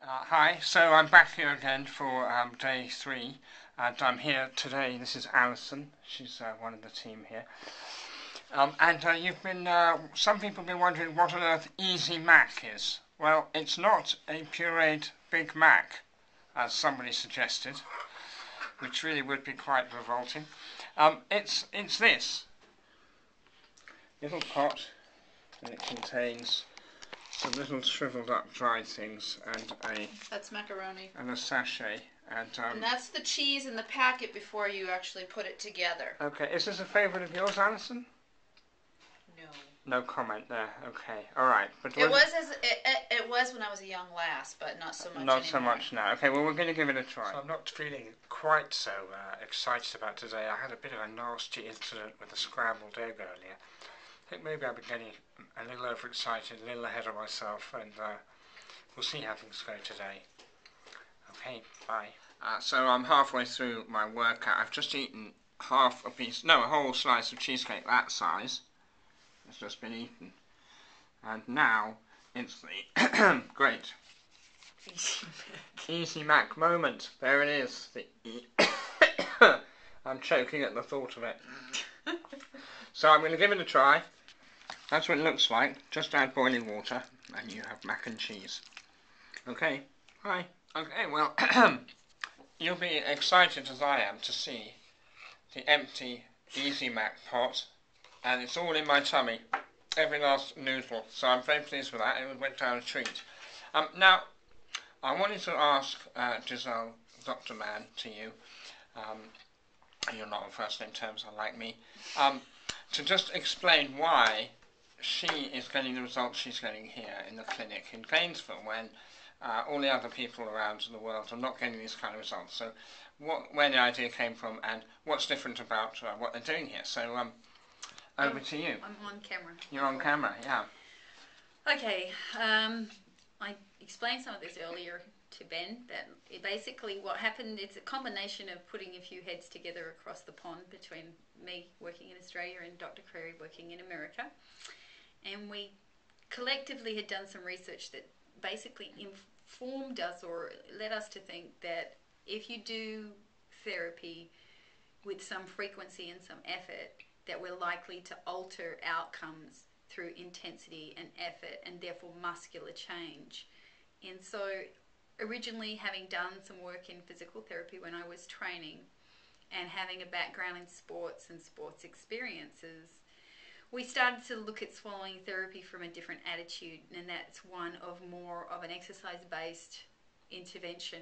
Hi, so I'm back here again for day 3, and I'm here today. This is Alison, she's one of the team here. Some people have been wondering what on earth Easy Mac is. Well, it's not a pureed Big Mac, as somebody suggested, which really would be quite revolting. It's this little pot, and it contains some little shriveled up dried things That's macaroni. and a sachet. And that's the cheese in the packet before you actually put it together. Okay, is this a favourite of yours, Alison? No. No comment there. Okay, all right. But it was when I was a young lass, but not so much. Not so much now. Okay, well we're going to give it a try. So I'm not feeling quite so excited about today. I had a bit of a nasty incident with a scrambled egg earlier. I think maybe I've been getting a little overexcited, a little ahead of myself, and we'll see how things go today. Okay, bye. So I'm halfway through my workout. I've just eaten a whole slice of cheesecake that size. It's just been eaten. And now it's the great Easy Mac moment. There it is. I'm choking at the thought of it. So I'm going to give it a try. That's what it looks like. Just add boiling water and you have mac and cheese. Okay, hi. Okay, well, you'll be excited as I am to see the empty Easy Mac pot, and it's all in my tummy, every last noodle, so I'm very pleased with that. It went down a treat. Now, I wanted to ask Giselle, Dr. Mann, to you, you're not on first name terms unlike me, to just explain why she is getting the results she's getting here in the clinic in Gainesville when all the other people around the world are not getting these kind of results. So where the idea came from and what's different about what they're doing here. So over to you. I'm on camera. You're on camera, yeah. Okay, I explained some of this earlier to Ben, that basically what happened, it's a combination of putting a few heads together across the pond between me working in Australia and Dr. Creary working in America. And we collectively had done some research that basically informed us or led us to think that if you do therapy with some frequency and some effort, that we're likely to alter outcomes through intensity and effort and therefore muscular change. And so originally, having done some work in physical therapy when I was training and having a background in sports and sports experiences, we started to look at swallowing therapy from a different attitude, and that's one of more of an exercise-based intervention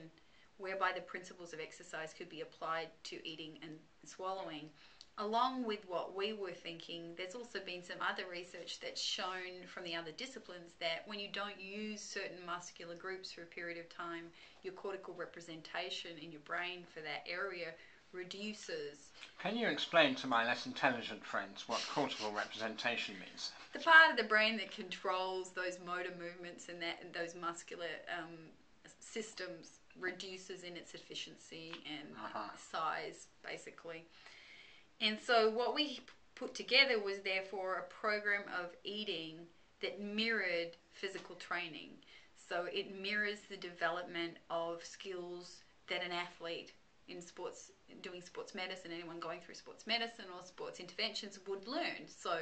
whereby the principles of exercise could be applied to eating and swallowing. Along with what we were thinking, there's also been some other research that's shown from the other disciplines that when you don't use certain muscular groups for a period of time, your cortical representation in your brain for that area reduces. Can you explain to my less intelligent friends what cortical representation means? The part of the brain that controls those motor movements and those muscular systems reduces in its efficiency and size, basically. And so what we put together was therefore a program of eating that mirrored physical training. So it mirrors the development of skills that an athlete in sports, doing sports medicine, anyone going through sports medicine or sports interventions would learn. So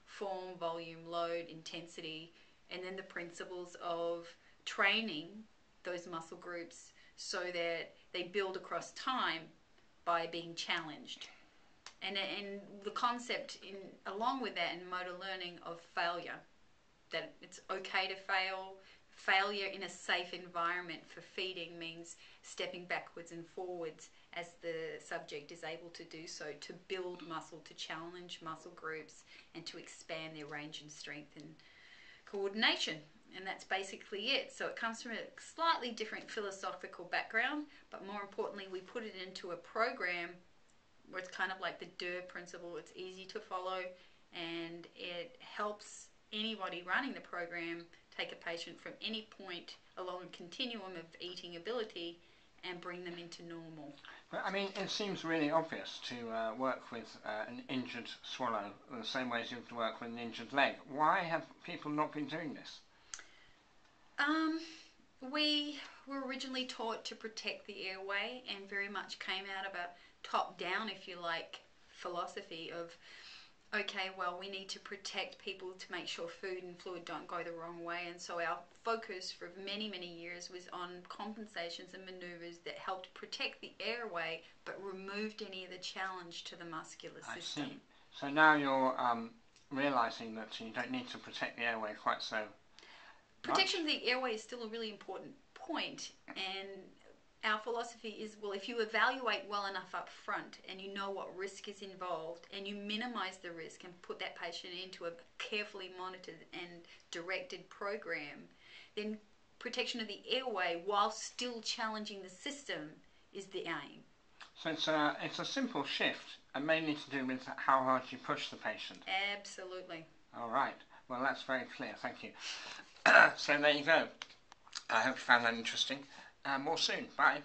form, volume, load, intensity, and then the principles of training those muscle groups so that they build across time by being challenged. And the concept along with that in motor learning of failure, that it's okay to fail. Failure in a safe environment for feeding means stepping backwards and forwards as the subject is able to do so, to build muscle, to challenge muscle groups, and to expand their range and strength and coordination. And that's basically it. So it comes from a slightly different philosophical background, but more importantly, we put it into a program where it's kind of like the DER principle. It's easy to follow, and it helps anybody running the program take a patient from any point along a continuum of eating ability and bring them into normal. Well, I mean, it seems really obvious to work with an injured swallow the same way as you would work with an injured leg. Why have people not been doing this? We were originally taught to protect the airway and very much came out of a top-down, if you like, philosophy of, okay, well, we need to protect people to make sure food and fluid don't go the wrong way. And so our focus for many, many years was on compensations and maneuvers that helped protect the airway but removed any of the challenge to the muscular system. I see. So now you're realising that you don't need to protect the airway quite so Protection much. of the airway is still a really important point, and our philosophy is, well, if you evaluate well enough up front and you know what risk is involved and you minimize the risk and put that patient into a carefully monitored and directed program, then protection of the airway while still challenging the system is the aim. So it's a simple shift and mainly to do with how hard you push the patient. Absolutely. All right. Well, that's very clear. Thank you. So there you go. I hope you found that interesting. More soon. Bye.